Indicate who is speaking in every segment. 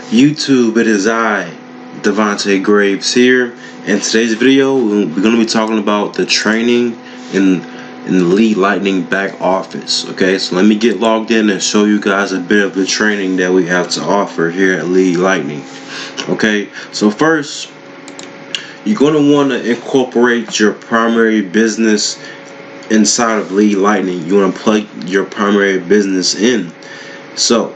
Speaker 1: YouTube, it is I, Devontae Graves here. In today's video, we're going to be talking about the training in the Lead Lightning back office. Okay, so let me get logged in and show you guys a bit of the training that we have to offer here at Lead Lightning. Okay, so first, you're going to want to incorporate your primary business inside of Lead Lightning. You want to plug your primary business in. So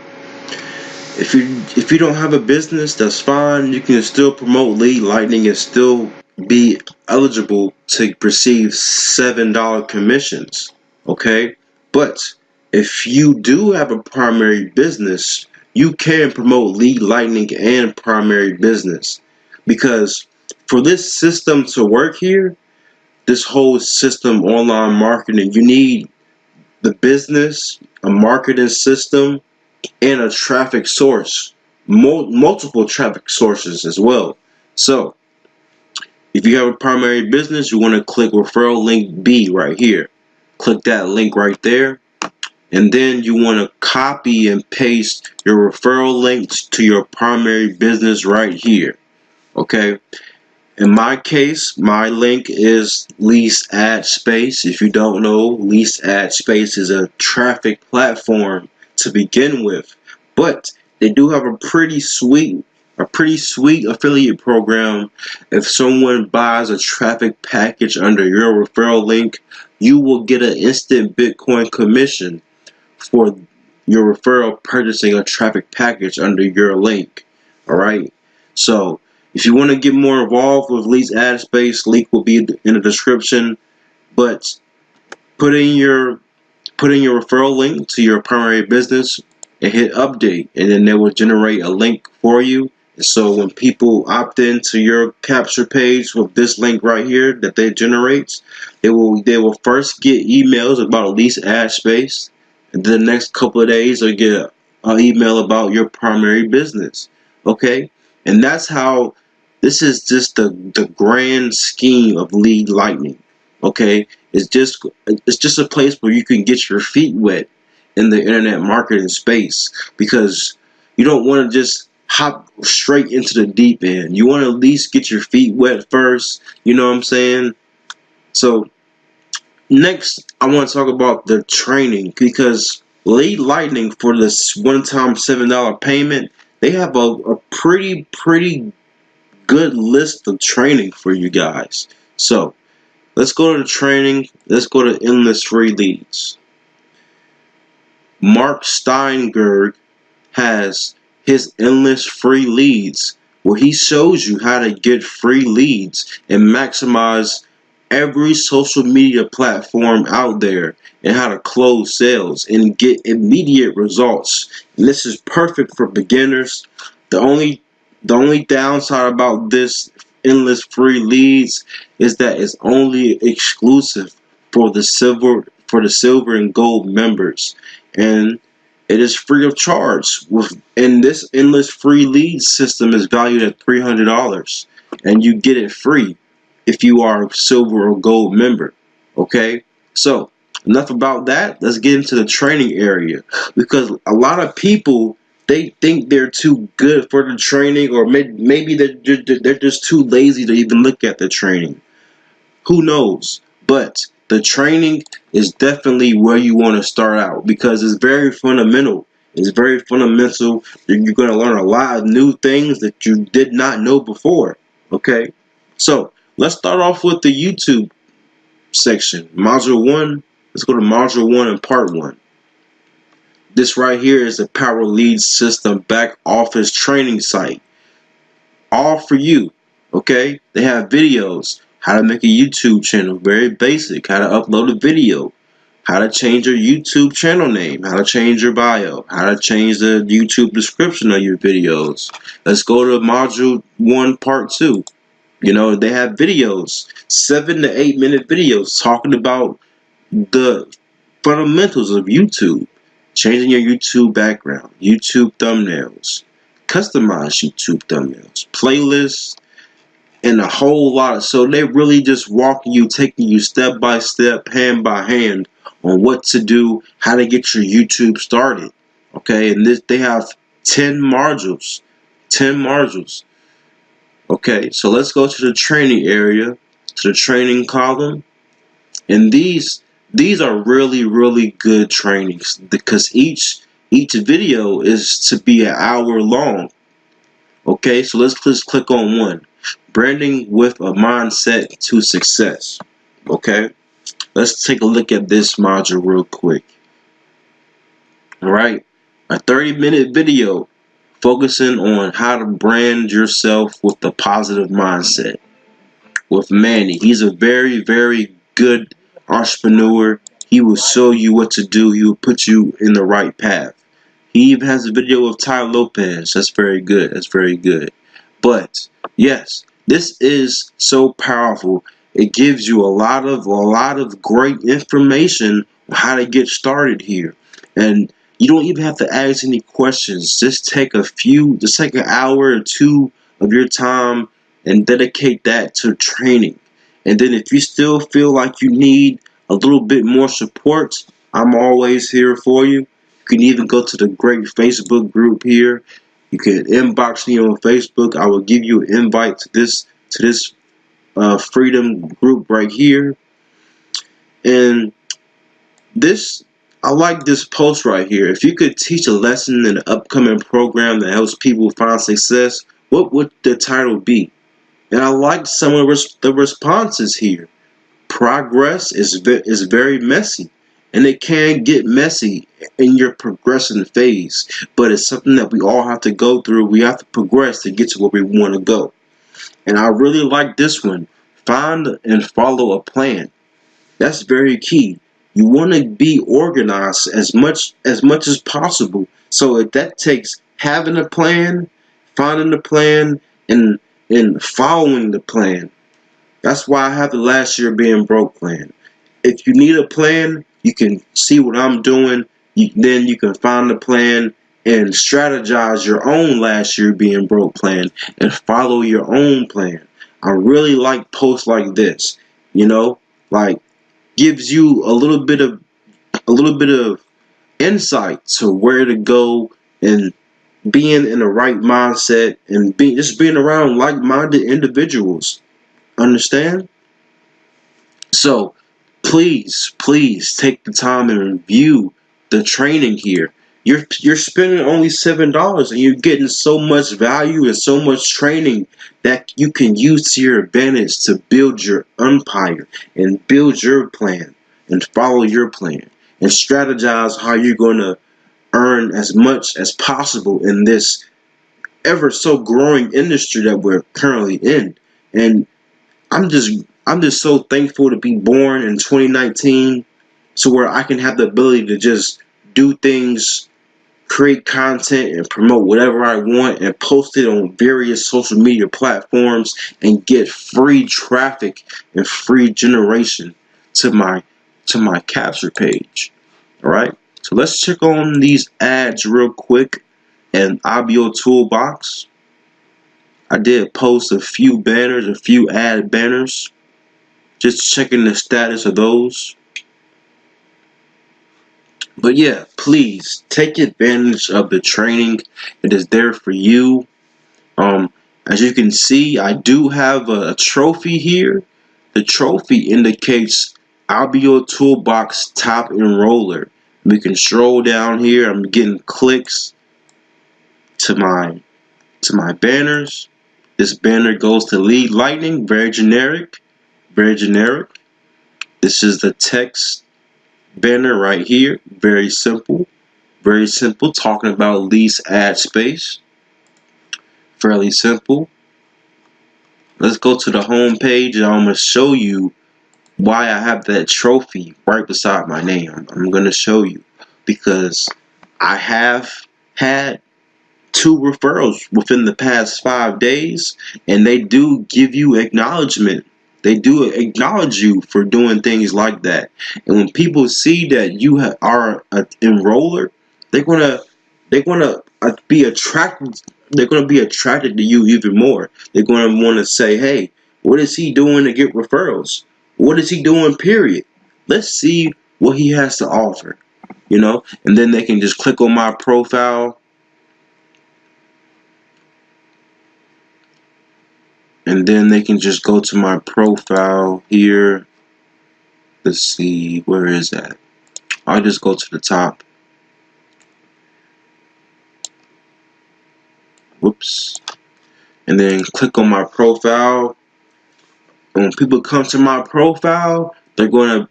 Speaker 1: if you don't have a business, that's fine. You can still promote Lead Lightning and still be eligible to receive $7 commissions. Okay, but if you do have a primary business, you can promote Lead Lightning and primary business, because for this system to work here, this whole system, online marketing, you need the business, a marketing system, and a traffic source, multiple traffic sources as well. So if you have a primary business, you want to click referral link B right here. Click that link right there, and then you want to copy and paste your referral links to your primary business right here. Okay, in my case, my link is Lease Ad Space. If you don't know, Lease Ad Space is a traffic platform to begin with, but they do have a pretty sweet affiliate program. If someone buys a traffic package under your referral link, you will get an instant Bitcoin commission for your referral purchasing a traffic package under your link. Alright, so if you want to get more involved with Lease Ad Space, link will be in the description. But put in your referral link to your primary business and hit update, and then they will generate a link for you. And so when people opt into your capture page with this link right here that they generate, they will first get emails about Lease Ad Space, and then the next couple of days they'll get an email about your primary business. Okay, and that's how. This is just the grand scheme of Lead Lightning. Okay, it's just a place where you can get your feet wet in the internet marketing space, because you don't want to just hop straight into the deep end. You want to at least get your feet wet first. You know what I'm saying? So next, I want to talk about the training, because Lead Lightning, for this one-time $7 payment, they have a pretty good list of training for you guys. So let's go to the training. Let's go to endless free leads. Mark Steinberg has his endless free leads, where he shows you how to get free leads and maximize every social media platform out there, and how to close sales and get immediate results. And this is perfect for beginners. The only downside about this endless free leads is that it's only exclusive for the silver and gold members, and it is free of charge. And this endless free leads system is valued at $300, and you get it free if you are a silver or gold member. Okay, so enough about that. Let's get into the training area, because a lot of people, they think they're too good for the training, or maybe they're just too lazy to even look at the training. Who knows? But the training is definitely where you want to start out, because it's very fundamental. It's very fundamental. You're going to learn a lot of new things that you did not know before. Okay, so let's start off with the YouTube section. Module 1. Let's go to Module 1 and Part 1. This right here is a Power Lead System back office training site, all for you. Okay, they have videos, how to make a YouTube channel, very basic, how to upload a video, how to change your YouTube channel name, how to change your bio, how to change the YouTube description of your videos. Let's go to Module 1 Part 2. You know, they have videos, 7 to 8 minute videos talking about the fundamentals of YouTube. Changing your YouTube background, YouTube thumbnails, customized YouTube thumbnails, playlists, and a whole lot. So they really just walking you, taking you step by step, hand by hand, on what to do, how to get your YouTube started. Okay, and they have 10 modules, 10 modules. Okay, so let's go to the training area, to the training column, and these are really good trainings, because each video is to be an hour long. Okay, so let's just click on one. Branding with a mindset to success. Okay, let's take a look at this module real quick. Alright, a 30-minute video focusing on how to brand yourself with a positive mindset. With Manny, he's a very good entrepreneur. He will show you what to do. He will put you in the right path. He even has a video of Ty Lopez. That's very good. That's very good. But yes, this is so powerful. It gives you a lot of great information on how to get started here. And you don't even have to ask any questions. Just take an hour or two of your time and dedicate that to training. And then if you still feel like you need a little bit more support, I'm always here for you. You can even go to the great Facebook group here. You can inbox me on Facebook. I will give you an invite to this freedom group right here. And I like this post right here. If you could teach a lesson in an upcoming program that helps people find success, what would the title be? And I like some of the responses here. Progress is very messy, and it can get messy in your progression phase, but it's something that we all have to go through. We have to progress to get to where we want to go. And I really like this one. Find and follow a plan. That's very key. You want to be organized as much as possible. So if that takes having a plan, finding a plan, and following the plan. That's why I have the last year being broke plan. If you need a plan, you can see what I'm doing. Then you can find the plan and strategize your own last year being broke plan and follow your own plan. I really like posts like this. Like gives you a little bit of insight to where to go, and being in the right mindset, and just being around like-minded individuals. Understand? So please take the time and review the training here. You're spending only $7 and you're getting so much value and so much training that you can use to your advantage to build your empire and build your plan and follow your plan and strategize how you're going to earn as much as possible in this ever so growing industry that we're currently in. And I'm just so thankful to be born in 2019, so where I can have the ability to just do things, create content, and promote whatever I want and post it on various social media platforms and get free traffic and free generation to my capture page. All right, so let's check on these ads real quick. And IBOTOOLBOX, I did post a few ad banners, just checking the status of those. But yeah, please take advantage of the training. It is there for you. As you can see, I do have a trophy here. The trophy indicates IBOTOOLBOX top enroller. We can scroll down here. I'm getting clicks to my banners. This banner goes to Lead Lightning, very generic. This is the text banner right here, very simple, talking about lease ad space, fairly simple. Let's go to the home page and I'm going to show you why I have that trophy right beside my name. I'm going to show you because I have had 2 referrals within the past 5 days, and they do give you acknowledgement. They do acknowledge you for doing things like that. And when people see that you are an enroller, they're gonna be attracted. They're gonna be attracted to you even more. They're gonna want to say, "Hey, what is he doing to get referrals? What is he doing? Period. Let's see what he has to offer." And then they can just click on my profile. and then they can just go to my profile here. Let's see, where is that? I'll just go to the top. Whoops. And then click on my profile. When people come to my profile, they're gonna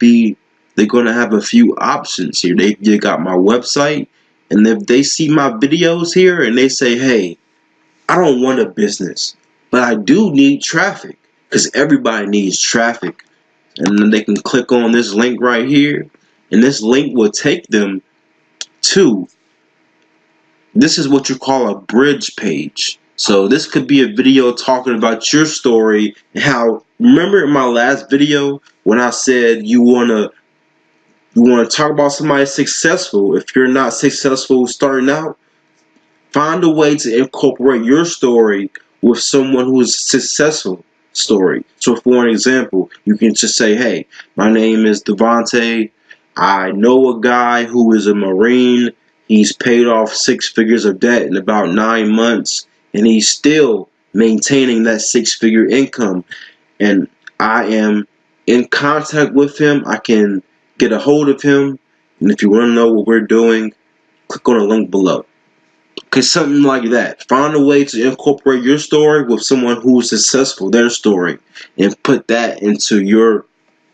Speaker 1: have a few options here. They got my website, and if they see my videos here and they say, hey, I don't want a business, but I do need traffic, because everybody needs traffic. And then they can click on this link right here, and this link will take them to, this is what you call a bridge page. So this could be a video talking about your story and how, remember in my last video when I said you wanna talk about somebody successful. If you're not successful starting out, find a way to incorporate your story with someone who is successful story. So for an example, you can just say, hey, my name is Devontae. I know a guy who is a Marine. He's paid off 6 figures of debt in about 9 months, and he's still maintaining that 6-figure income. And I am in contact with him. I can get a hold of him. And if you want to know what we're doing, click on the link below. Okay, something like that. Find a way to incorporate your story with someone who's successful, their story, and put that into your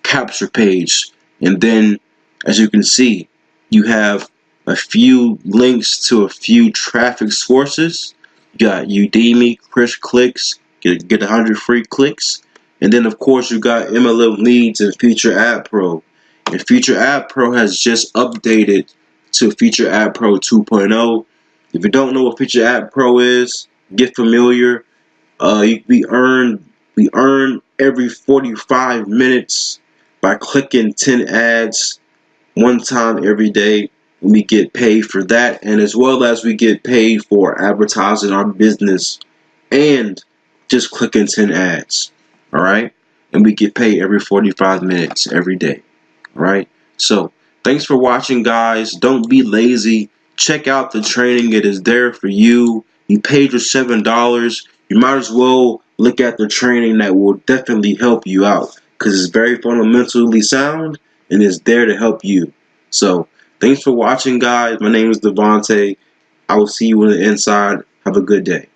Speaker 1: capture page. And then, as you can see, you have a few links to a few traffic sources. You got Udemy, Chris Clicks, get 100 free clicks. And then, of course, you got MLM Leads and Feature Ad Pro. And Feature Ad Pro has just updated to Feature Ad Pro 2.0. If you don't know what Feature Ad Pro is, get familiar. We earn every 45 minutes by clicking 10 ads one time every day. We get paid for that, and as well as we get paid for advertising our business and just clicking 10 ads. Alright? And we get paid every 45 minutes every day. Alright? So, thanks for watching, guys. Don't be lazy. Check out the training. It is there for you. You paid your $7. You might as well look at the training. That will definitely help you out, because it's very fundamentally sound and it's there to help you. So, thanks for watching, guys. My name is Devontae. I will see you on the inside. Have a good day.